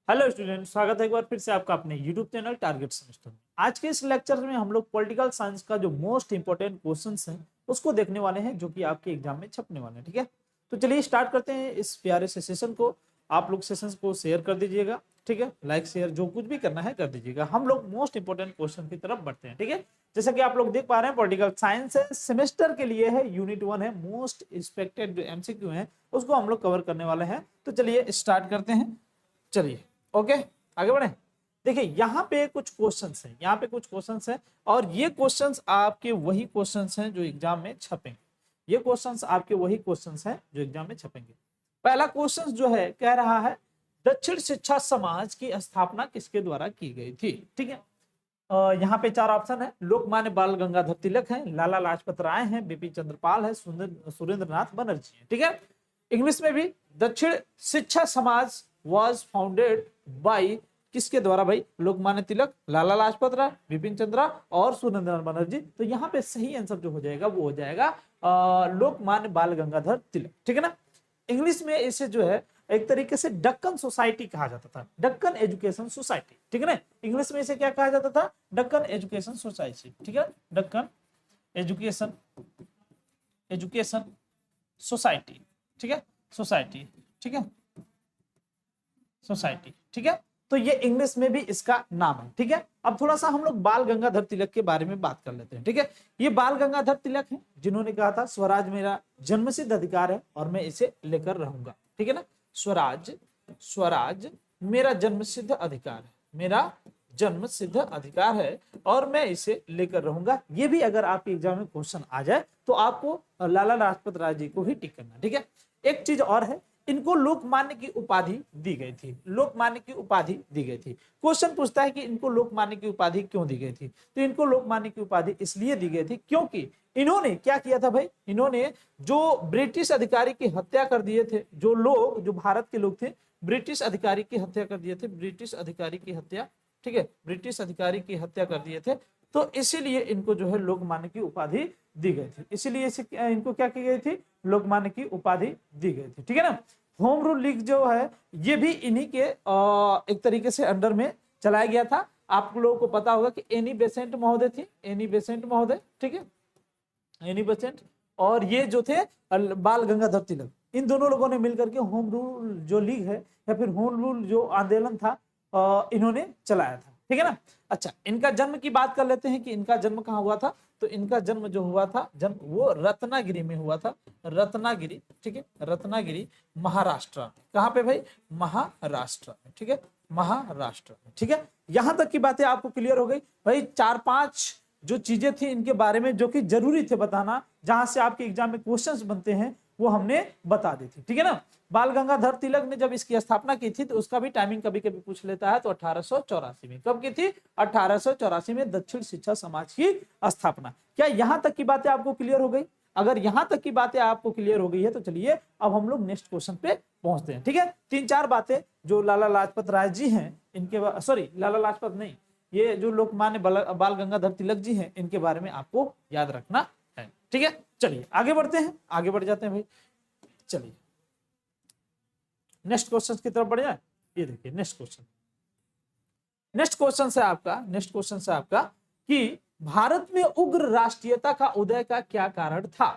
Hello student, स्वागत है एक बार फिर से आपका अपने यूट्यूब चैनल टारगेट सेमेस्टर में। आज के इस लेक्चर में हम लोग पॉलिटिकल साइंस का जो मोस्ट इंपोर्टेंट क्वेश्चंस हैं उसको देखने वाले हैं, जो कि आपके एग्जाम में छपने वाले हैं। ठीक है, तो चलिए स्टार्ट करते हैं इस प्यारे से सेशन को। आप लोग सेशन को शेयर कर दीजिएगा, ठीक है, लाइक शेयर जो कुछ भी करना है कर दीजिएगा। हम लोग मोस्ट इंपोर्टेंट क्वेश्चन की तरफ बढ़ते हैं। ठीक है, जैसा कि आप लोग देख पा रहे हैं, पॉलिटिकल साइंस है, सेमेस्टर के लिए है, यूनिट 1 है, मोस्ट एक्सपेक्टेड एमसीक्यू है, उसको हम लोग कवर करने वाले हैं। तो चलिए स्टार्ट करते हैं। चलिए ओके, आगे बढ़े। देखिए यहाँ पे कुछ क्वेश्चंस हैं, यहाँ पे कुछ क्वेश्चंस हैं, और ये क्वेश्चंस आपके वही क्वेश्चंस हैं जो एग्जाम में छपेंगे। ये क्वेश्चंस आपके वही क्वेश्चंस हैं जो एग्जाम में छपेंगे। पहला क्वेश्चन जो है कह रहा है, दक्षिण शिक्षा समाज की स्थापना किसके द्वारा की गई थी। ठीक है, यहाँ पे चार ऑप्शन है। लोकमान्य बाल गंगाधर तिलक है, लाला लाजपत राय है, बीपी चंद्रपाल है, सुरेंद्र नाथ बनर्जी है। ठीक है, इंग्लिश में भी दक्षिण शिक्षा समाज वाज फाउंडेड बाय किसके द्वारा भाई, लोकमान्य तिलक, लाला लाजपत राय, बिपिन चंद्रा और सुरेंद्रनाथ बनर्जी। तो यहाँ पे सही आंसर जो हो जाएगा वो हो जाएगा लोकमान्य बाल गंगाधर तिलक। ठीक है ना। इंग्लिश में इसे जो है एक तरीके से डक्कन सोसाइटी कहा जाता था, डक्कन एजुकेशन सोसाइटी। ठीक है ना, इंग्लिश में इसे क्या कहा जाता था, डक्कन एजुकेशन सोसाइटी। ठीक है, डक्कन एजुकेशन एजुकेशन सोसाइटी। ठीक है, सोसाइटी। ठीक है, सोसाइटी। ठीक है, तो ये इंग्लिश में भी इसका नाम है। ठीक है, अब थोड़ा सा हम लोग बाल गंगाधर तिलक के बारे में बात कर लेते हैं। ठीक है, ये बाल गंगाधर तिलक है जिन्होंने कहा था स्वराज मेरा जन्मसिद्ध अधिकार है और मैं इसे लेकर रहूंगा। ठीक है ना, स्वराज स्वराज मेरा जन्मसिद्ध अधिकार है, मेरा जन्म सिद्ध अधिकार है और मैं इसे लेकर रहूंगा। ये भी अगर आपके एग्जाम में क्वेश्चन आ जाए तो आपको लाला लाजपत राय जी को ही टिक करना। ठीक है, एक चीज और है, इनको लोकमान्य की उपाधि दी गई थी, लोकमान्य की उपाधि दी गई थी। क्वेश्चन पूछता है कि इनको लोकमान्य की उपाधि क्यों दी गई थी। तो इनको लोकमान्य की उपाधि इसलिए दी गई थी क्योंकि इन्होंने क्या किया था भाई, इन्होंने जो ब्रिटिश अधिकारी की हत्या कर दिए थे, जो लोग, जो भारत के लोग थे, ब्रिटिश अधिकारी की हत्या कर दिए थे, ब्रिटिश अधिकारी की हत्या, ठीक है, ब्रिटिश अधिकारी की हत्या कर दिए थे। तो इसीलिए इनको जो है लोकमान्य की उपाधि दी गई थी, इसीलिए इनको क्या की गई थी, लोकमान्य की उपाधि दी गई थी। ठीक है ना। होम रूल लीग जो है ये भी इन्हीं के एक तरीके से अंडर में चलाया गया था। आप लोगों को पता होगा कि एनी बेसेंट महोदय थी, एनी बेसेंट महोदय। ठीक है, एनी बेसेंट, और ये जो थे बाल गंगाधर तिलक, इन दोनों लोगों ने मिलकर के होम रूल जो लीग है या फिर होम रूल जो आंदोलन था इन्होंने चलाया था। ठीक है ना। अच्छा, इनका जन्म की बात कर लेते हैं कि इनका जन्म कहाँ हुआ था। तो इनका जन्म जो हुआ था, जन्म वो रत्नागिरी में हुआ था, रत्नागिरी। ठीक है, रत्नागिरी महाराष्ट्र। कहाँ पे भाई, महाराष्ट्र में। ठीक है, महाराष्ट्र में। ठीक है, यहां तक की बातें आपको क्लियर हो गई भाई। चार पांच जो चीजें थी इनके बारे में जो कि जरूरी थे बताना, जहां से आपके एग्जाम में क्वेश्चंस बनते हैं, वो हमने बता दी थी। ठीक है ना। बाल गंगाधर तिलक ने जब इसकी स्थापना की थी तो उसका भी टाइमिंग कभी कभी पूछ लेता है। तो 1884 में, कब की थी, 1884 में दक्षिण शिक्षा समाज की स्थापना। क्या यहां तक की बातें आपको क्लियर हो गई? अगर यहां तक की बातें आपको क्लियर हो गई है तो चलिए अब हम लोग नेक्स्ट क्वेश्चन पे पहुंचते हैं। ठीक है, तीन चार बातें जो लाला लाजपत राय जी हैं इनके, सॉरी लाला लाजपत नहीं, ये जो लोकमान्य बाल गंगाधर तिलक जी हैं इनके बारे में आपको याद रखना है। ठीक है, चलिए आगे बढ़ते हैं, आगे बढ़ जाते हैं भाई। चलिए नेक्स्ट क्वेश्चन की तरफ बढ़ जाए। ये देखिए नेक्स्ट क्वेश्चन, नेक्स्ट क्वेश्चन से आपका, नेक्स्ट क्वेश्चन से आपका कि भारत में उग्र राष्ट्रीयता का उदय का क्या कारण था।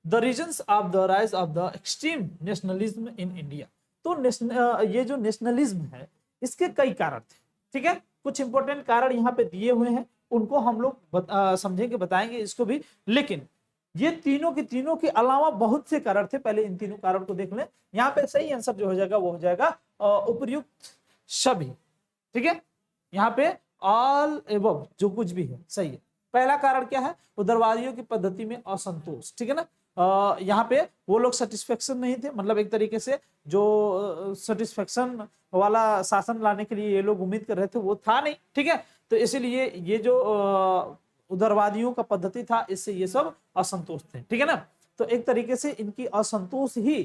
The reasons of the rise of the extreme nationalism in India. तो ये जो नेशनलिज्म है इसके कई कारण थे। ठीक है, कुछ इंपॉर्टेंट कारण यहाँ पे दिए हुए हैं, उनको हम लोग समझेंगे, बताएंगे इसको भी। लेकिन ये तीनों के अलावा बहुत से कारण थे, पहले इन तीनों कारण को देख लें। यहाँ पे सही आंसर जो हो जाएगा वो हो जाएगा उपयुक्त सभी। ठीक है, यहाँ पे ऑल एबव जो कुछ भी है सही है। पहला कारण क्या है, उदारवादियों की पद्धति में असंतोष। ठीक है ना, यहाँ पे वो लोग सेटिस्फेक्शन नहीं थे, मतलब एक तरीके से जो सेटिस्फेक्शन वाला शासन लाने के लिए ये लोग उम्मीद कर रहे थे वो था नहीं। ठीक है, तो इसीलिए ये जो उदारवादियों का पद्धति था इससे ये सब असंतोष थे। ठीक है ना, तो एक तरीके से इनकी असंतोष ही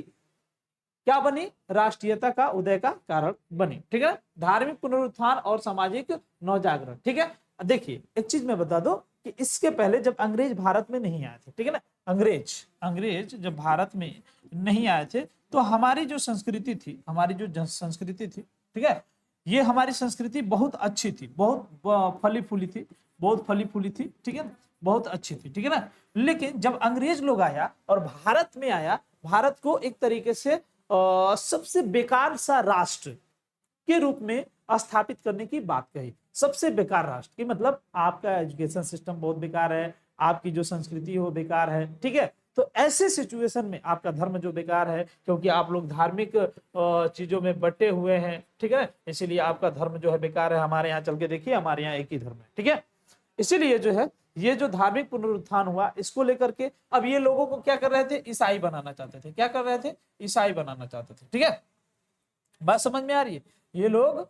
क्या बनी, राष्ट्रीयता का उदय का कारण बनी। ठीक है, धार्मिक पुनरुत्थान और सामाजिक नवजागरण। ठीक है, देखिए एक चीज मैं बता दूं कि इसके पहले जब अंग्रेज भारत में नहीं आए थे, ठीक है ना, अंग्रेज जब भारत में नहीं आए थे तो हमारी जो संस्कृति थी, हमारी जो संस्कृति थी, ठीक है, ये हमारी संस्कृति बहुत अच्छी थी, बहुत फली फूली थी, बहुत फली फूली थी, ठीक है ना, बहुत अच्छी थी, ठीक है ना। लेकिन जब अंग्रेज लोग आया और भारत में आया, भारत को एक तरीके से सबसे बेकार सा राष्ट्र के रूप में स्थापित करने की बात कही। सबसे बेकार राष्ट्र की मतलब आपका एजुकेशन सिस्टम बहुत बेकार है, आपकी जो संस्कृति है वो बेकार है, ठीक है। तो ऐसे सिचुएशन में आपका धर्म जो बेकार है, क्योंकि आप लोग धार्मिक चीजों में बटे हुए हैं, ठीक है, इसीलिए आपका धर्म जो है बेकार है। हमारे यहाँ चल के देखिए, हमारे यहाँ एक ही धर्म है, ठीक है। इसीलिए जो है ये जो धार्मिक पुनरुत्थान हुआ, इसको लेकर के अब ये लोगों को क्या कर रहे थे, ईसाई बनाना चाहते थे। क्या कर रहे थे, ईसाई बनाना चाहते थे, ठीक है। बात समझ में आ रही है। ये लोग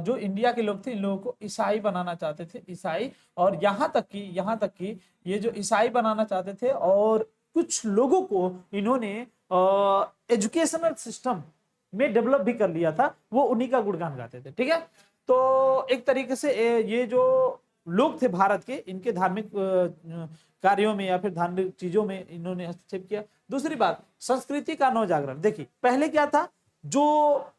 जो इंडिया के लोग थे, इन लोगों को ईसाई बनाना चाहते थे, ईसाई। और यहाँ तक कि ये जो ईसाई बनाना चाहते थे, और कुछ लोगों को इन्होंने एजुकेशनल सिस्टम में डेवलप भी कर लिया था, वो उन्हीं का गुणगान गाते थे, ठीक है। तो एक तरीके से ये जो लोग थे भारत के, इनके धार्मिक कार्यों में या फिर धार्मिक चीजों में इन्होंने हस्तक्षेप किया। दूसरी बात, संस्कृति का नवजागरण। देखिए पहले क्या था, जो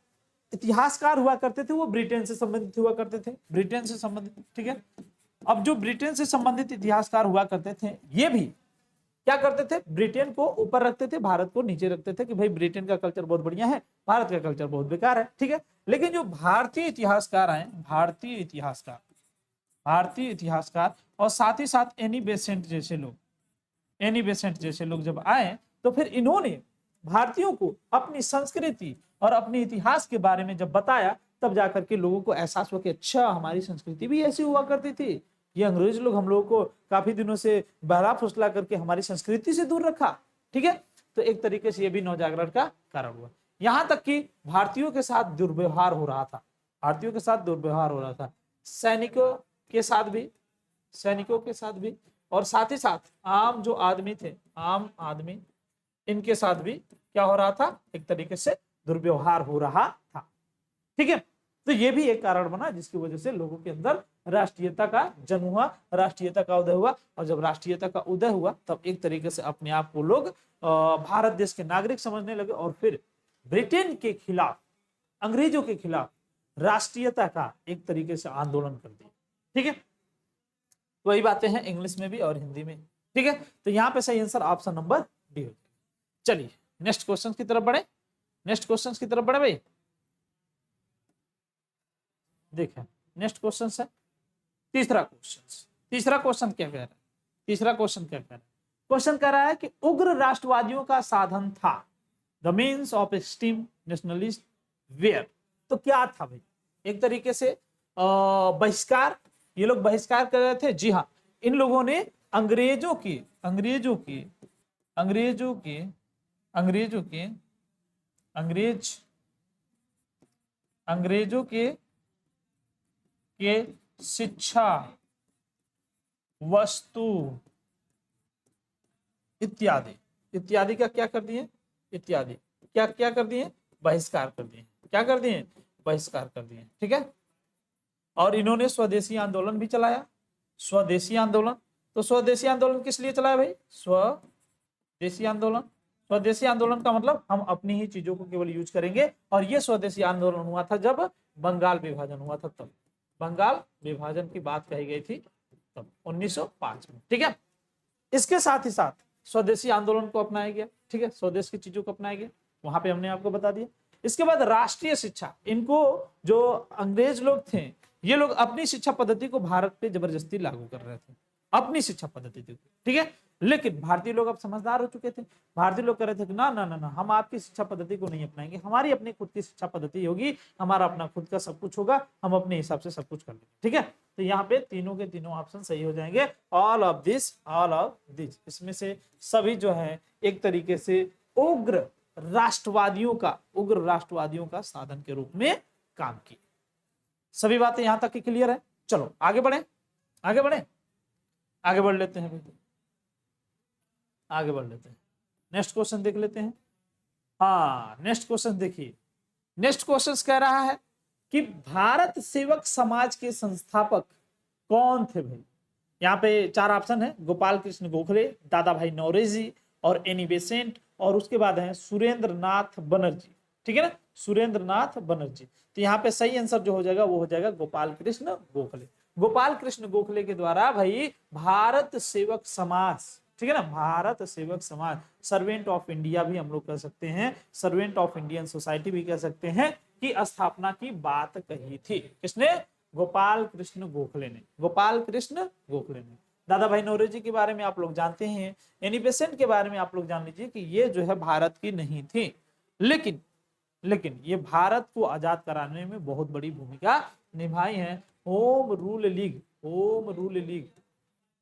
इतिहासकार हुआ करते थे वो ब्रिटेन से संबंधित हुआ करते थे, ब्रिटेन से संबंधित, ठीक है। अब जो ब्रिटेन से संबंधित इतिहासकार हुआ करते थे, ये भी क्या करते थे, ब्रिटेन को ऊपर रखते थे, भारत को नीचे रखते थे कि भाई ब्रिटेन का कल्चर बहुत बढ़िया है, भारत का कल्चर बहुत बेकार है, ठीक है। लेकिन जो भारतीय इतिहासकार आए, भारतीय इतिहासकार और साथ ही साथ एनी बेसेंट जैसे लोग जब आए, तो फिर इन्होंने भारतीयों को अपनी संस्कृति और अपने इतिहास के बारे में जब बताया, तब जाकर के लोगों को एहसास हुआ कि अच्छा, हमारी संस्कृति भी ऐसी हुआ करती थी। ये अंग्रेज लोग हम लोगों को काफी दिनों से बहला फुसला करके हमारी संस्कृति से दूर रखा, ठीक है। तो एक तरीके से ये भी नवजागरण का कारण हुआ। यहां तक कि भारतीयों के साथ दुर्व्यवहार हो रहा था, सैनिकों के साथ भी, और साथ ही साथ आम जो आदमी थे, आम आदमी, इनके साथ भी क्या हो रहा था, एक तरीके से दुर्व्यवहार हो रहा था, ठीक है। तो ये भी एक कारण बना जिसकी वजह से लोगों के अंदर राष्ट्रीयता का जन्म हुआ, राष्ट्रीयता का उदय हुआ। और जब राष्ट्रीयता का उदय हुआ, तब एक तरीके से अपने आप को लोग भारत देश के नागरिक समझने लगे, और फिर ब्रिटेन के खिलाफ, अंग्रेजों के खिलाफ राष्ट्रीयता का एक तरीके से आंदोलन कर दिया, ठीक है। वही बातें हैं इंग्लिश में भी और हिंदी में, ठीक है। तो यहाँ पे सही आंसर ऑप्शन नंबर डी हो। चलिए नेक्स्ट क्वेश्चन की तरफ बढ़े भाई। देखें नेक्स्ट क्वेश्चन है तीसरा क्वेश्चन क्या कह रहा है, क्वेश्चन कह रहा है कि उग्र राष्ट्रवादियों का साधन था, the means of extreme nationalist were. तो क्या था भाई, एक तरीके से बहिष्कार, ये लोग बहिष्कार कर रहे थे। जी हाँ, इन लोगों ने अंग्रेजों के शिक्षा, वस्तु इत्यादि का क्या कर दिए, क्या कर दिए, बहिष्कार कर दिए। बहिष्कार कर दिए, ठीक है। और इन्होंने स्वदेशी आंदोलन भी चलाया, स्वदेशी आंदोलन किस लिए चलाया भाई, स्वदेशी आंदोलन का मतलब हम अपनी ही चीजों को केवल यूज करेंगे। और ये स्वदेशी आंदोलन हुआ था जब बंगाल विभाजन हुआ था, तब बंगाल विभाजन की बात कही गई थी, तब 1905 में, ठीक है। इसके साथ ही साथ स्वदेशी आंदोलन को अपनाया गया, ठीक है, स्वदेश की चीजों को अपनाया गया, वहां पे हमने आपको बता दिया। इसके बाद राष्ट्रीय शिक्षा, इनको जो अंग्रेज लोग थे, ये लोग अपनी शिक्षा पद्धति को भारत पे जबरदस्ती लागू कर रहे थे, अपनी शिक्षा पद्धति को, ठीक है। लेकिन भारतीय लोग अब समझदार हो चुके थे, भारतीय लोग कह रहे थे कि ना ना ना ना, हम आपकी शिक्षा पद्धति को नहीं अपनाएंगे, हमारी अपनी खुद की शिक्षा पद्धति होगी, हमारा अपना खुद का सब कुछ होगा, हम अपने हिसाब से सब कुछ कर लेंगे, ठीक है। तो यहाँ पे तीनों के तीनों ऑप्शन सही हो जाएंगे, ऑल ऑफ दिस, इसमें से सभी जो है एक तरीके से उग्र राष्ट्रवादियों का साधन के रूप में काम किए। सभी बातें यहां तक की क्लियर है। चलो आगे बढ़े, आगे बढ़ लेते हैं, नेक्स्ट क्वेश्चन देख लेते हैं। हाँ, नेक्स्ट क्वेश्चन देखिए, नेक्स्ट क्वेश्चन कह रहा है कि भारत सेवक समाज के संस्थापक कौन थे भाई। यहाँ पे 4 ऑप्शन है, गोपाल कृष्ण गोखले, दादा भाई नौरोजी और एनी बेसेंट, और उसके बाद है सुरेंद्र नाथ बनर्जी, ठीक है ना, सुरेंद्र नाथ बनर्जी। तो यहाँ पे सही आंसर जो हो जाएगा वो हो जाएगा गोपाल कृष्ण गोखले। गोपाल कृष्ण गोखले के द्वारा भाई भारत सेवक समाज, ठीक है ना, भारत सेवक समाज, सर्वेंट ऑफ इंडिया भी हम लोग कह सकते हैं, सर्वेंट ऑफ इंडियन सोसाइटी भी कह सकते हैं, की स्थापना की बात कही थी। किसने? गोपाल कृष्ण गोखले ने, गोपाल कृष्ण गोखले ने। दादा भाई नौरोजी के बारे में आप लोग जानते हैं, एनी बेसेंट के बारे में आप लोग जान लीजिए कि ये जो है भारत की नहीं थी, लेकिन ये भारत को आजाद कराने में बहुत बड़ी भूमिका निभाई है। Home Rule League, Home Rule League,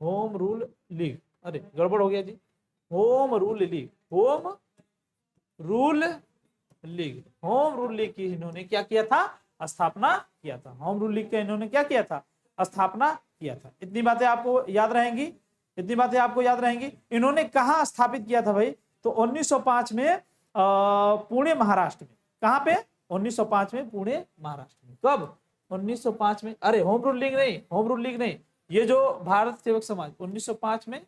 Home Rule League, अरे गड़बड़ हो गया जी, Home Rule League, Home Rule League, Home Rule League की इन्होंने क्या किया था? स्थापना किया था। होम रूल लीग का इन्होंने क्या किया था? स्थापना किया था। इतनी बातें आपको याद रहेंगी, इतनी बातें आपको याद रहेंगी। इन्होंने कहां स्थापित किया था भाई? तो 1905 में पुणे महाराष्ट्र में। कहां पे? 1905 में पुणे महाराष्ट्र में। कब? 1905 में। अरे होम रूल लीग नहीं, होम रूल लीग नहीं, ये जो भारत सेवक समाज 1905 में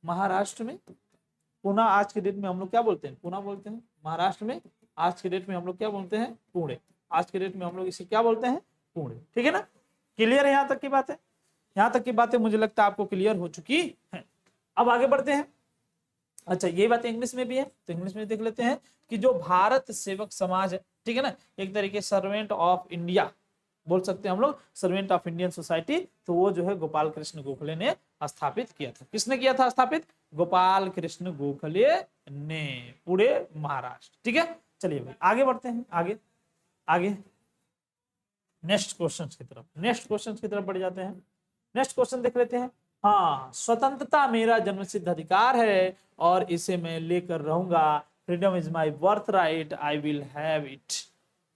महाराष्ट्र में, पुणे आज के डेट में हम लोग क्या बोलते हैं? पुणे बोलते हैं। महाराष्ट्र में आज के डेट में हम लोग क्या बोलते हैं? पुणे। आज के डेट में हम लोग इसे क्या बोलते हैं? पुणे। ठीक है ना, क्लियर है यहाँ तक की बातें? यहाँ तक की बातें मुझे लगता है आपको क्लियर हो चुकी है। अब आगे बढ़ते हैं। अच्छा, ये बात इंग्लिश में भी है, तो इंग्लिश में देख लेते हैं कि जो भारत सेवक समाज है, ठीक है ना, एक तरीके सर्वेंट ऑफ इंडिया बोल सकते हैं हम लोग, सर्वेंट ऑफ इंडियन सोसाइटी, तो वो जो है गोपाल कृष्ण गोखले ने स्थापित किया था। किसने किया था स्थापित? गोपाल कृष्ण गोखले ने, पुणे महाराष्ट्र। ठीक है, चलिए भाई आगे बढ़ते हैं, आगे आगे नेक्स्ट क्वेश्चन की तरफ, नेक्स्ट क्वेश्चन की तरफ बढ़ जाते हैं। नेक्स्ट क्वेश्चन देख लेते हैं। हाँ, स्वतंत्रता मेरा जन्मसिद्ध अधिकार है और इसे मैं लेकर रहूंगा। Freedom is my birth right, I will have it.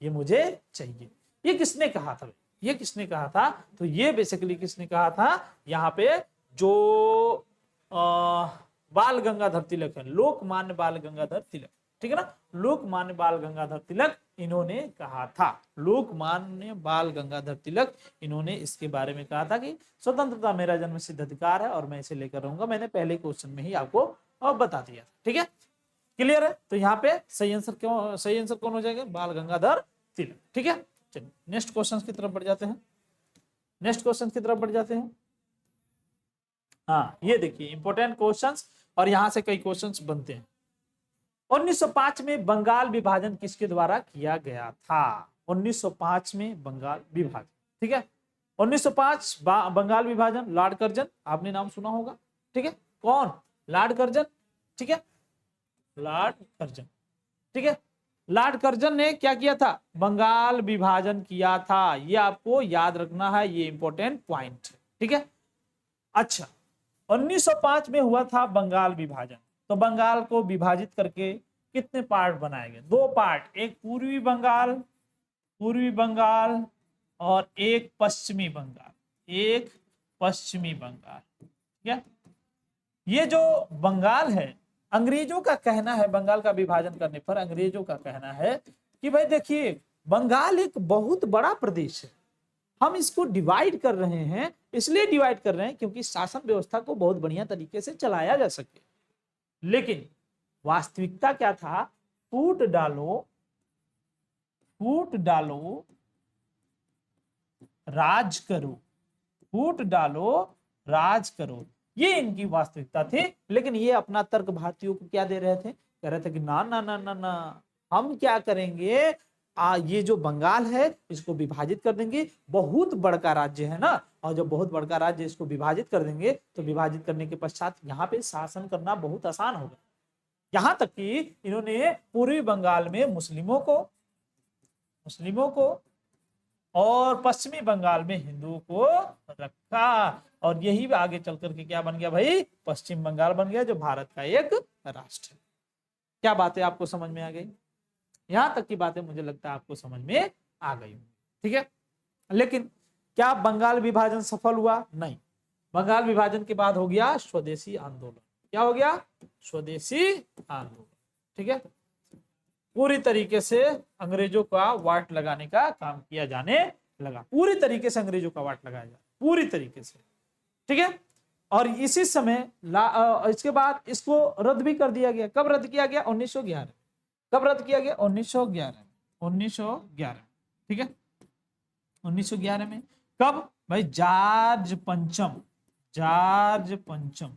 ये मुझे चाहिए। ये किसने कहा था? ये किसने कहा था? तो ये बेसिकली किसने कहा था? यहाँ पे जो बाल गंगाधर तिलक है, लोकमान्य बाल गंगाधर तिलक, ठीक है ना, लोकमान्य बाल गंगाधर तिलक इन्होंने कहा था। लोकमान्य बाल गंगाधर तिलक इन्होंने इसके बारे में कहा था कि स्वतंत्रता मेरा जन्मसिद्ध अधिकार है और मैं इसे लेकर रहूंगा। मैंने पहले क्वेश्चन में ही आपको बता दिया था। ठीक है, क्लियर है? तो यहाँ पे सही आंसर क्यों, सही आंसर कौन हो जाएगा? बाल गंगाधर तिलक। ठीक है, चलिए नेक्स्ट क्वेश्चन की तरफ बढ़ जाते हैं। नेक्स्ट क्वेश्चन की तरफ बढ़ जाते हैं। हाँ, ये देखिए इंपॉर्टेंट क्वेश्चंस, और यहां से कई क्वेश्चंस बनते हैं। 1905 में बंगाल विभाजन किसके द्वारा किया गया था? 1905 में बंगाल विभाजन, ठीक है, 1905 बंगाल विभाजन, लॉर्ड कर्जन, आपने नाम सुना होगा। ठीक है, कौन? Lord Curzon. ठीक है, लॉर्ड कर्जन। ठीक है, लॉर्ड कर्जन ने क्या किया था? बंगाल विभाजन किया था। ये आपको याद रखना है, ये इंपॉर्टेंट पॉइंट है। ठीक है, अच्छा 1905 में हुआ था बंगाल विभाजन, तो बंगाल को विभाजित करके कितने पार्ट बनाए गए? 2 पार्ट, एक पूर्वी बंगाल, पूर्वी बंगाल, और एक पश्चिमी बंगाल, एक पश्चिमी बंगाल। ठीक है, ये जो बंगाल है, अंग्रेजों का कहना है, बंगाल का विभाजन करने पर अंग्रेजों का कहना है कि भाई देखिए बंगाल एक बहुत बड़ा प्रदेश है, हम इसको डिवाइड कर रहे हैं, इसलिए डिवाइड कर रहे हैं क्योंकि शासन व्यवस्था को बहुत बढ़िया तरीके से चलाया जा सके। लेकिन वास्तविकता क्या था? फूट डालो, फूट डालो, राज करो, फूट डालो, राज करो, ये इनकी वास्तविकता थी। लेकिन ये अपना तर्क भारतीयों को क्या दे रहे थे? कह रहे थे कि ना ना ना ना ना, हम क्या करेंगे, ये जो बंगाल है इसको विभाजित कर देंगे, बहुत बड़का राज्य है ना, और जब बहुत बड़का राज्य इसको विभाजित कर देंगे तो विभाजित करने के पश्चात यहाँ पे शासन करना बहुत आसान होगा। यहाँ तक कि इन्होंने पूर्वी बंगाल में मुस्लिमों को और पश्चिमी बंगाल में हिंदुओं को रखा, और यही आगे चल करके क्या बन गया भाई? पश्चिम बंगाल बन गया, जो भारत का एक राष्ट्र है। क्या बातें आपको समझ में आ गई? यहां तक की बातें मुझे लगता है आपको समझ में आ गई। ठीक है, लेकिन क्या बंगाल विभाजन सफल हुआ? नहीं। बंगाल विभाजन के बाद हो गया स्वदेशी आंदोलन। क्या हो गया? स्वदेशी आंदोलन। ठीक है, पूरी तरीके से अंग्रेजों का वाट लगाने का काम किया जाने लगा, पूरी तरीके से अंग्रेजों का वाट लगाया जाए, पूरी तरीके से। ठीक है, और इसी समय इसके बाद इसको रद्द भी कर दिया गया। कब रद्द किया गया? 1911। कब रद्द किया गया? 1911 में, 1911, ठीक है, 1911 में। कब भाई? जॉर्ज पंचम, जॉर्ज पंचम,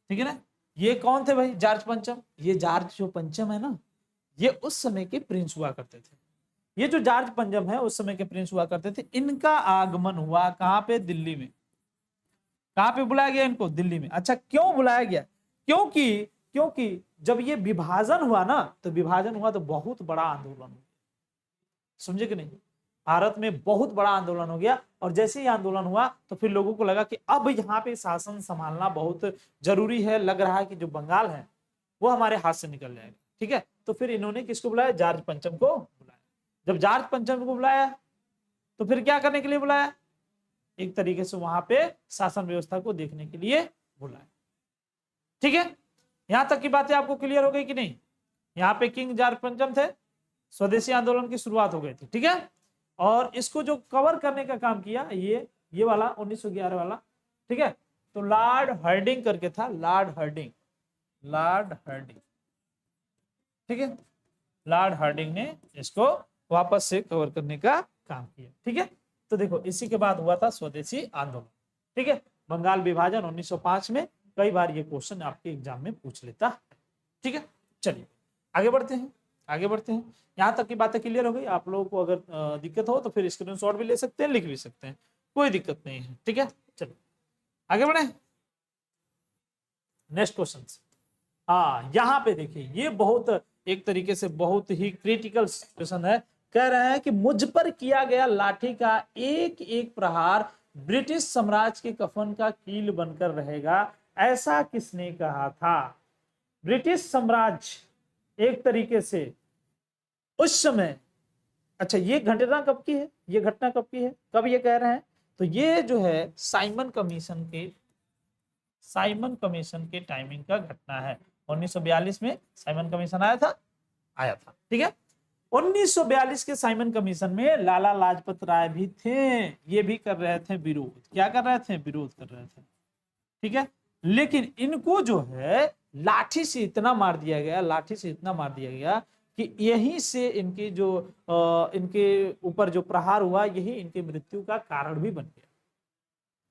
ठीक है ना। ये कौन थे भाई? जॉर्ज पंचम। ये जॉर्ज जो पंचम है ना, ये उस समय के प्रिंस हुआ करते थे। ये जो जॉर्ज पंचम है उस समय के प्रिंस हुआ करते थे। इनका आगमन हुआ कहां पे? दिल्ली में। कहां पे बुलाया गया इनको? दिल्ली में। अच्छा, क्यों बुलाया गया? क्योंकि क्योंकि जब ये विभाजन हुआ ना, तो विभाजन हुआ तो बहुत बड़ा आंदोलन हुआ, समझे कि नहीं? भारत में बहुत बड़ा आंदोलन हो गया, और जैसे ही आंदोलन हुआ तो फिर लोगों को लगा कि अब यहाँ पे शासन संभालना बहुत जरूरी है। लग रहा है कि जो बंगाल है वो हमारे हाथ से निकल जाएगा, ठीक है। तो फिर इन्होंने किसको बुलाया? जॉर्ज पंचम को बुलाया। जब जॉर्ज पंचम को बुलाया तो फिर क्या करने के लिए बुलाया? एक तरीके से वहां पे शासन व्यवस्था को देखने के लिए बुलाया, ठीक है। यहां तक की बातें आपको क्लियर हो गई कि नहीं? यहाँ पे किंग जॉर्ज पंचम थे, स्वदेशी आंदोलन की शुरुआत हो गई थी, ठीक है। और इसको जो कवर करने का काम किया ये वाला 1911 वाला, ठीक है। तो लॉर्ड हार्डिंग करके था, लॉर्ड हार्डिंग, लॉर्ड हार्डिंग, ठीक है। लॉर्ड हार्डिंग ने इसको वापस से कवर करने का काम किया, ठीक है। तो देखो, इसी के बाद हुआ था स्वदेशी आंदोलन, ठीक है। बंगाल विभाजन 1905 में। कई बार ये क्वेश्चन आपके एग्जाम में पूछ लेता है, ठीक है। चलिए आगे बढ़ते हैं, आगे बढ़ते हैं। यहाँ तक की बातें क्लियर हो गई। आप लोगों को अगर दिक्कत हो तो फिर स्क्रीनशॉट भी ले सकते हैं, लिख भी सकते हैं, कोई दिक्कत नहीं है, ठीक है। चलो आगे बढ़े। Next question. हाँ, यहाँ पे देखिए, ये बहुत एक तरीके से बहुत ही क्रिटिकल क्वेश्चन है। कह रहे हैं कि मुझ पर किया गया लाठी का एक एक प्रहार ब्रिटिश साम्राज्य के कफन का कील बनकर रहेगा, ऐसा किसने कहा था? ब्रिटिश साम्राज्य एक तरीके से उस समय, अच्छा ये घटना कब की है? ये घटना कब की है? कब ये कह रहे हैं? तो ये जो है साइमन कमीशन के टाइमिंग का घटना है। 1942 में साइमन कमीशन आया था, ठीक है। 1942 के साइमन कमीशन में लाला लाजपत राय भी थे। ये भी कर रहे थे विरोध। क्या कर रहे थे? विरोध कर रहे थे, ठीक है। लेकिन इनको जो है लाठी से इतना मार दिया गया, लाठी से इतना मार दिया गया कि यहीं से इनकी जो इनके ऊपर जो प्रहार हुआ, यही इनकी मृत्यु का कारण भी बन गया।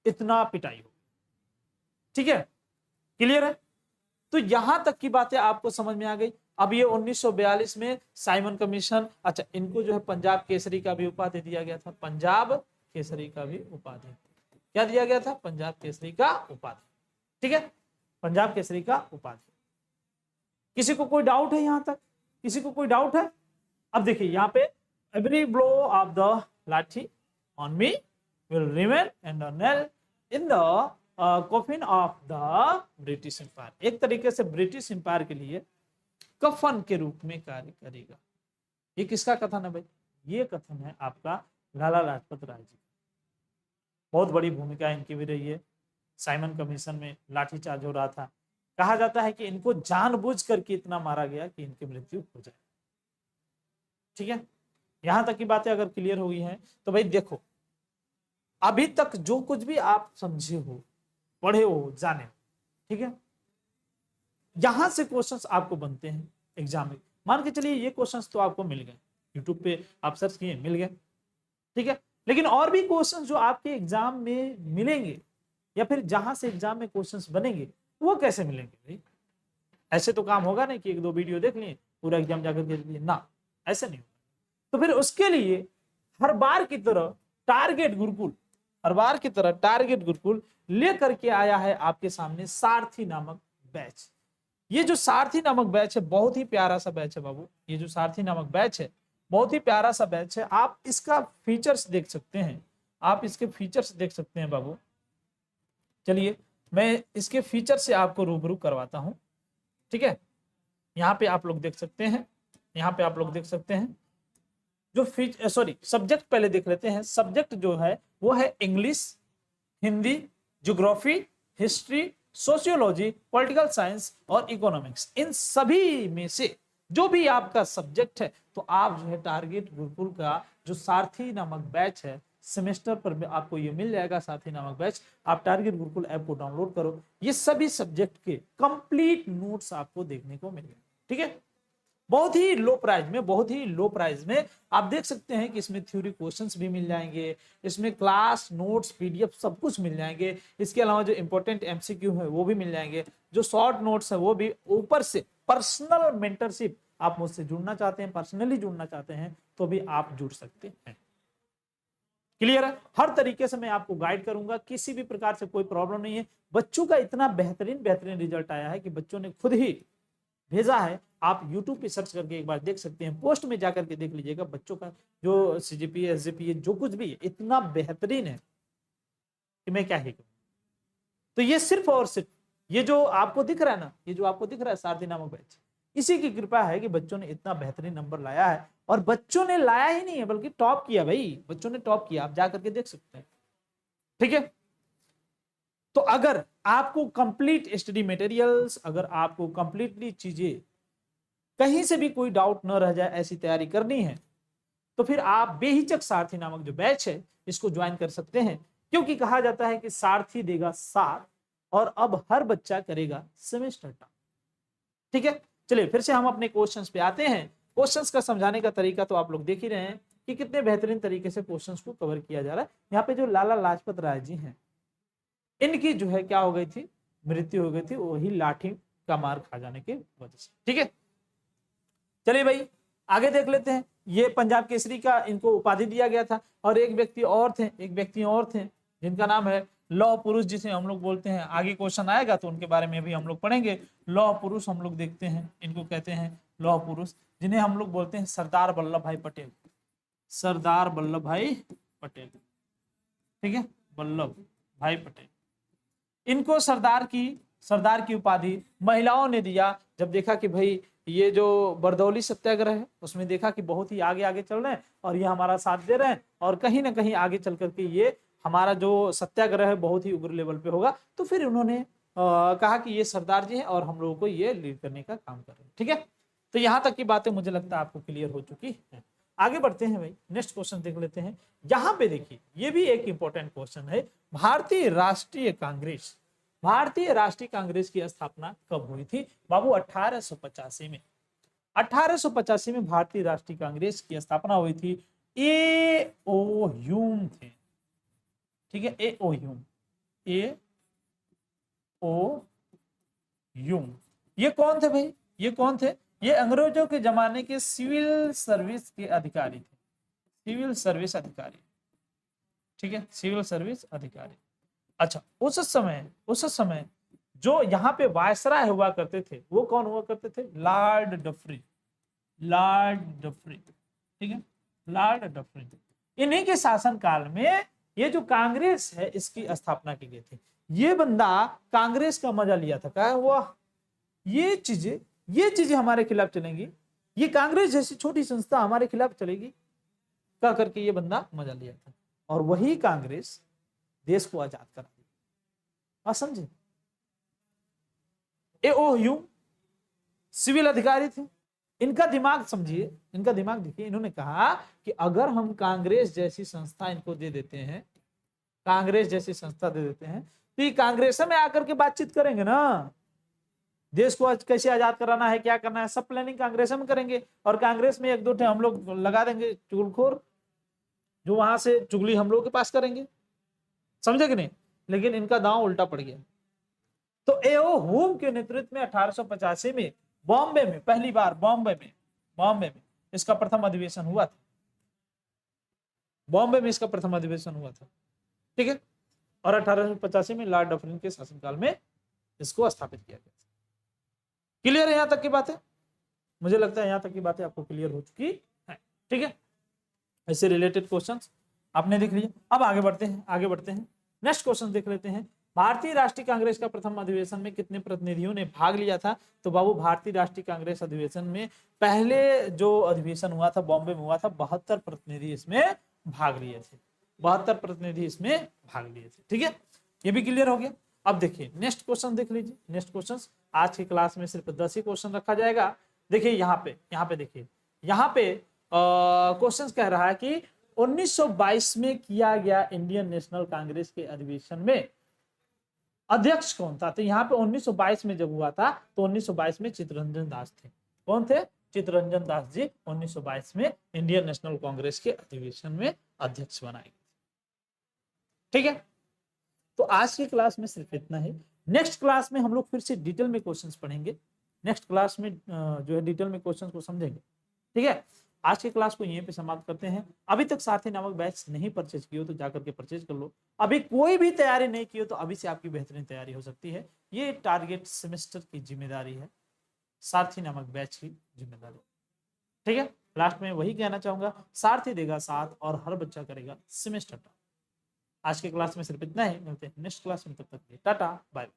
इतना पिटाई हो, ठीक है, क्लियर है। तो यहां तक की बातें आपको समझ में आ गई। अब ये 1942 में साइमन कमीशन, अच्छा इनको जो है पंजाब केसरी का भी उपाधि दिया गया था, पंजाब केसरी का भी उपाधि क्या दिया गया था? पंजाब केसरी का उपाधि, ठीक है, पंजाब केसरी का उपाधि। किसी को कोई डाउट है यहां तक? किसी को कोई डाउट है? अब देखिए यहाँ पे, every blow of the lathi on me will remain and nail in the coffin of the British empire. एक तरीके से ब्रिटिश एम्पायर के लिए कफन के रूप में कार्य करेगा। ये किसका कथन है भाई? ये कथन है आपका लाला लाजपत राय जी। बहुत बड़ी भूमिका इनकी भी रही है। साइमन कमीशन में लाठीचार्ज हो रहा था। कहा जाता है कि इनको जानबूझ करके इतना मारा गया कि इनकी मृत्यु हो जाए, ठीक है। यहां तक की बातें अगर क्लियर हो गई हैं तो भाई देखो, अभी तक जो कुछ भी आप समझे हो, पढ़े हो, जाने, ठीक है, यहां से क्वेश्चंस आपको बनते हैं एग्जाम में। मान के चलिए ये क्वेश्चंस तो आपको मिल गए, यूट्यूब पे आप सर्च किए, मिल गए, ठीक है। लेकिन और भी क्वेश्चंस जो आपके एग्जाम में मिलेंगे, या फिर जहां से एग्जाम में क्वेश्चंस बनेंगे, वो कैसे मिलेंगे भाई? ऐसे तो काम होगा नहीं कि एक दो वीडियो देख लिए पूरा एग्जाम जाकर के लिए ना, ऐसे नहीं होगा। तो फिर उसके लिए हर बार की तरह टारगेट गुरुकुल, हर बार की तरह टारगेट गुरुकुल लेकर के आया है आपके सामने सारथी नामक बैच। ये जो सारथी नामक बैच है बहुत ही प्यारा सा बैच है बाबू। ये जो सारथी नामक बैच है बहुत ही प्यारा सा बैच है। आप इसका फीचर्स देख सकते हैं, आप इसके फीचर्स देख सकते हैं बाबू। चलिए मैं इसके फीचर से आपको रूबरू करवाता हूं, ठीक है। यहाँ पे आप लोग देख सकते हैं, यहाँ पे आप लोग देख सकते हैं जो सब्जेक्ट पहले देख लेते हैं। सब्जेक्ट जो है वो है English, Hindi, geography, history, sociology, political science और इकोनॉमिक्स। इन सभी में से जो भी आपका सब्जेक्ट है तो आप जो है टारगेट गुरुकुल का जो सारथी नामक बैच है, सेमेस्टर पर आपको ये मिल जाएगा सारथी नामक बैच। आप टारगेट गुरुकुल ऐप को डाउनलोड करो, ये सभी सब्जेक्ट के कंप्लीट नोट्स आपको देखने को मिलेंगे, ठीक है। बहुत ही लो प्राइस में, बहुत ही लो प्राइस में। आप देख सकते हैं कि इसमें थ्योरी क्वेश्चंस भी मिल जाएंगे, इसमें क्लास नोट्स पीडीएफ सब कुछ मिल जाएंगे। इसके अलावा जो इंपॉर्टेंट एमसीक्यू है वो भी मिल जाएंगे, जो शॉर्ट नोट्स है वो भी, ऊपर से पर्सनल मेंटरशिप। आप मुझसे जुड़ना चाहते हैं, पर्सनली जुड़ना चाहते हैं तो भी आप जुड़ सकते हैं। क्लियर है? हर तरीके से मैं आपको गाइड करूंगा, किसी भी प्रकार से कोई प्रॉब्लम नहीं है। बच्चों का इतना बेहतरीन रिजल्ट आया है कि बच्चों ने खुद ही भेजा है। आप YouTube पे सर्च करके एक बार देख सकते हैं, पोस्ट में जाकर के देख लीजिएगा। बच्चों का जो सीजीपीए एसजीपीए जो कुछ भी है इतना बेहतरीन है कि मैं क्या ही कहूं। तो ये सिर्फ और सिर्फ ये जो आपको दिख रहा है ना, ये जो आपको दिख रहा है सारथी नामक बैच, इसी की कृपा है कि बच्चों ने इतना बेहतरीन नंबर लाया है। और बच्चों ने लाया ही नहीं है बल्कि टॉप किया भाई, बच्चों ने टॉप किया, आप जाकर के देख सकते हैं। ठीक है, तो अगर आपको कंप्लीट स्टडी मटेरियल्स, अगर आपको कंप्लीटली चीजें, कहीं से भी कोई डाउट न रह जाए, ऐसी तैयारी करनी है तो फिर आप बेहिचक सारथी नामक जो बैच है इसको ज्वाइन कर सकते हैं। क्योंकि कहा जाता है कि सारथी देगा साथ और अब हर बच्चा करेगा सेमेस्टर टर्म। ठीक है, चलिए फिर से हम अपने क्वेश्चंस पे आते हैं। क्वेश्चंस का समझाने का तरीका तो आप लोग देख ही रहे हैं कि कितने बेहतरीन तरीके से क्वेश्चंस को कवर किया जा रहा है। यहाँ पे जो लाला लाजपत राय जी हैं, इनकी जो है क्या हो गई थी, मृत्यु हो गई थी, वही लाठी का मार खा जाने की वजह से। ठीक है, चलिए भाई आगे देख लेते हैं। ये पंजाब केसरी का इनको उपाधि दिया गया था। और एक व्यक्ति और थे जिनका नाम है लौह पुरुष, जिसे हम लोग बोलते हैं। आगे क्वेश्चन आएगा तो उनके बारे में भी हम लोग पढ़ेंगे। लौह पुरुष हम लोग देखते हैं, इनको कहते हैं लौह पुरुष, जिन्हें हम लोग बोलते हैं सरदार वल्लभ भाई पटेल। सरदार वल्लभ भाई पटेल, ठीक है, वल्लभ भाई पटेल। इनको सरदार की उपाधि महिलाओं ने दिया। जब देखा कि भाई ये जो बरदौली सत्याग्रह है उसमें देखा कि बहुत ही आगे चल रहे हैं और ये हमारा साथ दे रहे हैं, और कहीं ना कहीं आगे चल करके ये हमारा जो सत्याग्रह है बहुत ही उग्र लेवल पे होगा, तो फिर उन्होंने कहा कि ये सरदार जी हैं और हम लोगों को ये लीड करने का काम कर रहे हैं। ठीक है, तो यहाँ तक की बातें मुझे लगता है आपको क्लियर हो चुकी है। आगे बढ़ते हैं भाई, नेक्स्ट क्वेश्चन देख लेते हैं। यहाँ पे देखिए ये भी एक इंपॉर्टेंट क्वेश्चन है। भारतीय राष्ट्रीय कांग्रेस की स्थापना कब हुई थी बाबू? 1885 में। 1885 में भारतीय राष्ट्रीय कांग्रेस की स्थापना हुई थी। ए ओ ह्यूम थे, ठीक है, ए ओ ह्यूम। ये कौन थे भाई? ये कौन थे? ये अंग्रेजों के जमाने के सिविल सर्विस के अधिकारी थे, सिविल सर्विस अधिकारी। ठीक है, सिविल सर्विस अधिकारी। अच्छा, उस समय जो यहाँ पे वायसराय हुआ करते थे वो कौन हुआ करते थे? लॉर्ड डफरी। ठीक है, लॉर्ड डफरी। इन्हीं के शासन काल में ये जो कांग्रेस है इसकी स्थापना की गई थी। ये बंदा कांग्रेस का मजा लिया था, कहा हुआ ये चीजें हमारे खिलाफ चलेंगी, ये कांग्रेस जैसी छोटी संस्था हमारे खिलाफ चलेगी, कह करके ये बंदा मजा लिया था। और वही कांग्रेस देश को आजाद करा दिया। समझे? ए ओ ह्यूम सिविल अधिकारी थे। इनका दिमाग समझिए, इनका दिमाग देखिए। इन्होंने कहा कि अगर हम कांग्रेस जैसी संस्था इनको दे देते हैं, तो ये कांग्रेस में आकर के बातचीत करेंगे ना, देश को कैसे आजाद कराना है, क्या करना है, सब प्लानिंग कांग्रेस में करेंगे। और कांग्रेस में एक दो हम लोग लगा देंगे चुगलखोर, जो वहां से चुगली हम लोग के पास करेंगे। समझे कि नहीं? लेकिन इनका दांव उल्टा पड़ गया। तो एओ ह्यूम के नेतृत्व में 1885 में बॉम्बे में पहली बार बॉम्बे में इसका प्रथम अधिवेशन हुआ था। बॉम्बे में इसका प्रथम अधिवेशन हुआ था। ठीक है, और 1885 में लॉर्ड डफरिन के शासनकाल में इसको स्थापित किया गया। क्लियर है यहाँ तक की बातें? मुझे लगता है यहाँ तक की बातें आपको क्लियर हो चुकी है। ठीक है, ऐसे रिलेटेड क्वेश्चंस आपने देख लिया। अब आगे बढ़ते हैं नेक्स्ट क्वेश्चन देख लेते हैं। भारतीय राष्ट्रीय कांग्रेस का प्रथम अधिवेशन में कितने प्रतिनिधियों ने भाग लिया था? तो बाबू भारतीय राष्ट्रीय कांग्रेस अधिवेशन में पहले जो अधिवेशन हुआ था बॉम्बे में हुआ था, 72 प्रतिनिधि इसमें भाग लिए थे। 72 प्रतिनिधि इसमें भाग लिए थे। ठीक है, ये भी क्लियर हो गया। अब देखिए नेक्स्ट क्वेश्चन देख लीजिए। नेक्स्ट क्वेश्चन आज की क्लास में सिर्फ 10 ही क्वेश्चन रखा जाएगा। देखिए यहाँ पे देखिए, यहाँ पे क्वेश्चन कह रहा है कि 1922 में किया गया इंडियन नेशनल कांग्रेस के अधिवेशन में अध्यक्ष कौन था? तो यहाँ पे 1922 में जब हुआ था तो 1922 में चित्तरंजन दास थे। कौन थे? चित्तरंजन दास जी 1922 में इंडियन नेशनल कांग्रेस के अधिवेशन में अध्यक्ष बनाए गए। ठीक है, तो आज की क्लास में सिर्फ इतना है। नेक्स्ट क्लास में हम लोग फिर से डिटेल में क्वेश्चंस पढ़ेंगे, नेक्स्ट क्लास में जो है डिटेल में क्वेश्चंस को समझेंगे। ठीक है, आज की क्लास को यहीं पे समाप्त करते हैं। अभी तक सारथी नामक बैच नहीं परचेज किए हो तो जाकर के परचेज कर लो। अभी कोई भी तैयारी नहीं की हो तो अभी से आपकी बेहतरीन तैयारी हो सकती है। ये टारगेट सेमेस्टर की जिम्मेदारी है, सारथी नामक बैच की जिम्मेदारी। ठीक है, लास्ट में वही कहना चाहूंगा, सारथी देगा साथ और हर बच्चा करेगा सेमेस्टर। आज के क्लास में सिर्फ इतना ही, मिलते हैं नेक्स्ट क्लास में, तब तक टाटा बाय।